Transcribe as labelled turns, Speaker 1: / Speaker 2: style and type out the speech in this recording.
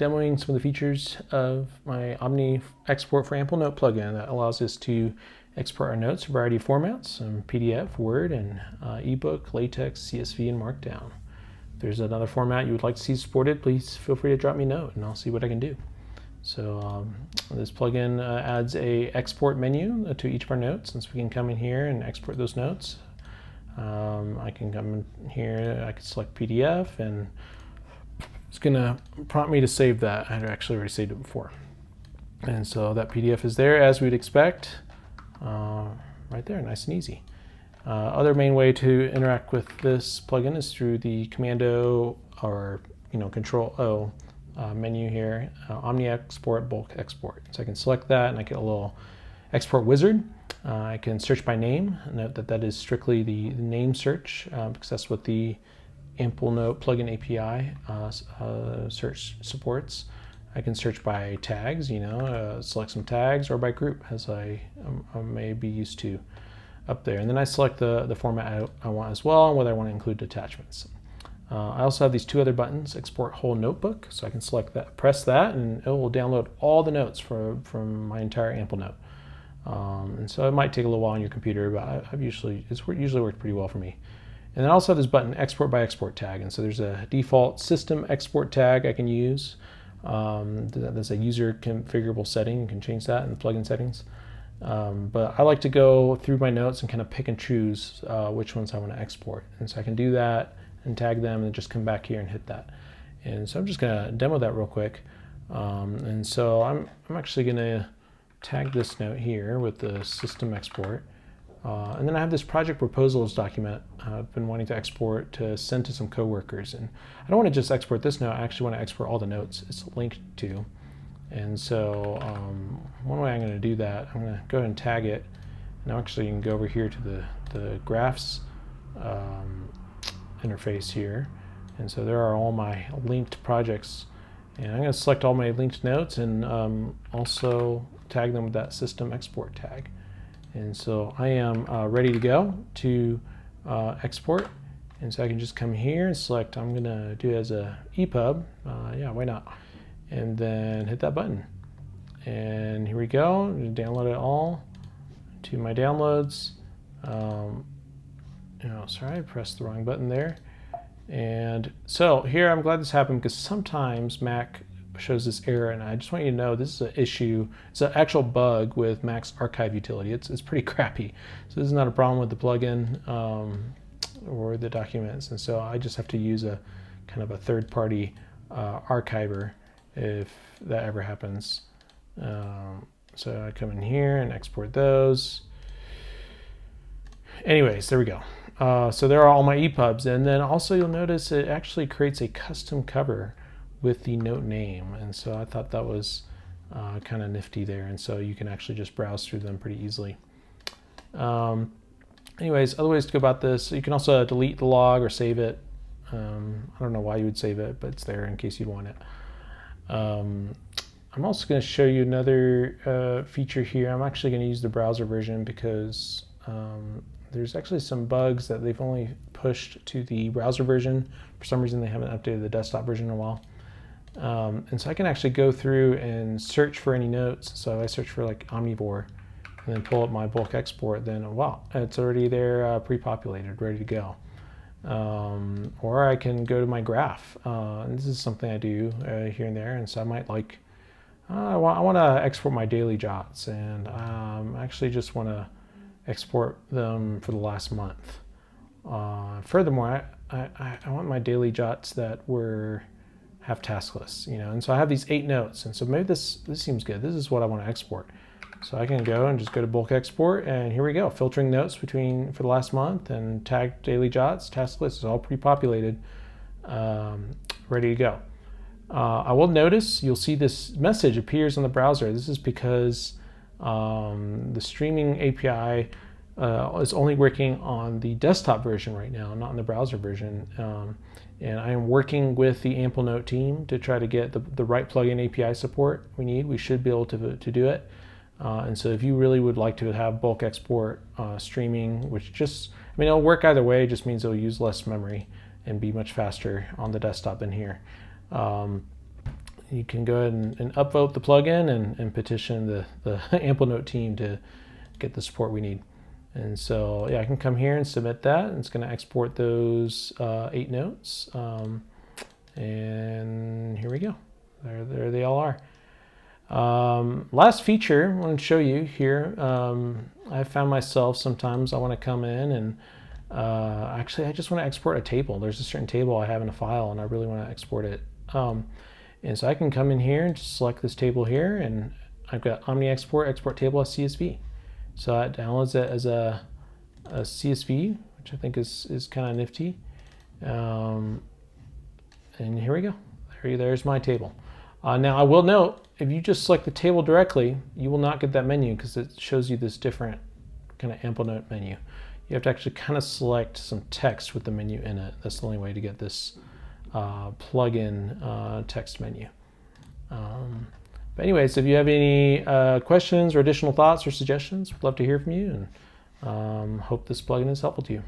Speaker 1: demoing some of the features of my OmniExport for Amplenote plugin that allows us to export our notes in a variety of formats, PDF, Word, and ebook, LaTeX, CSV, and Markdown. If there's another format you would like to see supported, please feel free to drop me a note and I'll see what I can do. So this plugin adds a export menu to each of our notes, and so we can come in here and export those notes. I can come in here, I can select PDF, and it's going to prompt me to save that. I had actually already saved it before. And so that PDF is there as we'd expect, right there, nice and easy. Other main way to interact with this plugin is through the Commando or Control O menu here, OmniExport Bulk Export. So I can select that and I get a little export wizard. I can search by name. Note that that is strictly the name search because that's what the Amplenote Plugin API search supports. I can search by tags, select some tags, or by group, as I may be used to up there. And then I select the format I want as well, and whether I want to include attachments. I also have these two other buttons, Export Whole Notebook, so I can select that, press that, and it will download all the notes from my entire Amplenote. And so it might take a little while on your computer, but it's usually worked pretty well for me. And then I also have this button, Export by Export tag, and so there's a default system export tag I can use. There's a user configurable setting, you can change that in the plugin settings. But I like to go through my notes and kind of pick and choose which ones I want to export. And so I can do that and tag them and just come back here and hit that. And so I'm just going to demo that real quick. And so I'm actually going to tag this note here with the system export. And then I have this project proposals document I've been wanting to export to send to some coworkers. And I don't want to just export this note, I actually want to export all the notes it's linked to. And so one way I'm going to do that, I'm going to go ahead and tag it. And actually you can go over here to the graphs interface here. And so there are all my linked projects. And I'm going to select all my linked notes and also tag them with that system export tag. And so I am ready to go to export. And so I can just come here and select, I'm going to do it as a EPUB. Yeah, why not? And then hit that button. And here we go. Download it all to my downloads. Sorry, I pressed the wrong button there. And so here, I'm glad this happened because sometimes Mac shows this error, and I just want you to know this is an issue. It's an actual bug with Mac's archive utility. It's pretty crappy. So this is not a problem with the plugin or the documents, and so I just have to use a kind of a third-party archiver if that ever happens. So I come in here and export those. Anyways, there we go. So there are all my EPUBs, and then also you'll notice it actually creates a custom cover with the note name, and so I thought that was kind of nifty there, and so you can actually just browse through them pretty easily. Anyways, other ways to go about this, you can also delete the log or save it. I don't know why you would save it, but it's there in case you'd want it. I'm also going to show you another feature here. I'm actually going to use the browser version because there's actually some bugs that they've only pushed to the browser version. For some reason, they haven't updated the desktop version in a while. And so I can actually go through and search for any notes. So I search for like omnivore and then pull up my bulk export, then wow, it's already there pre-populated, ready to go. Or I can go to my graph. And this is something I do here and there. And so I might like, I want to export my daily jots, and I actually just want to export them for the last month. Furthermore, I want my daily jots that have task lists, and so I have these 8 notes, and so maybe this seems good. This is what I want to export. So I can go and just go to bulk export, and here we go, filtering notes for the last month, and tag daily jots, task list is all pre-populated, ready to go. I will notice you'll see this message appears on the browser. This is because the streaming API is only working on the desktop version right now, not on the browser version. And I am working with the Amplenote team to try to get the right plugin API support we need. We should be able to do it. And so if you really would like to have bulk export streaming, which it'll work either way, it just means it'll use less memory and be much faster on the desktop than here. you can go ahead and upvote the plugin and petition the Amplenote team to get the support we need. And so yeah, I can come here and submit that, and it's going to export those 8 notes. And here we go. There they all are. Last feature I want to show you here. I found myself sometimes I want to come in and actually I just want to export a table. There's a certain table I have in a file and I really want to export it. And so I can come in here and just select this table here, and I've got OmniExport export table as CSV. So that downloads it as a CSV, which I think is kind of nifty. And here we go. There's my table. Now I will note, if you just select the table directly, you will not get that menu because it shows you this different kind of Amplenote menu. You have to actually kind of select some text with the menu in it. That's the only way to get this plugin text menu. But anyways, if you have any questions or additional thoughts or suggestions, we'd love to hear from you, and hope this plugin is helpful to you.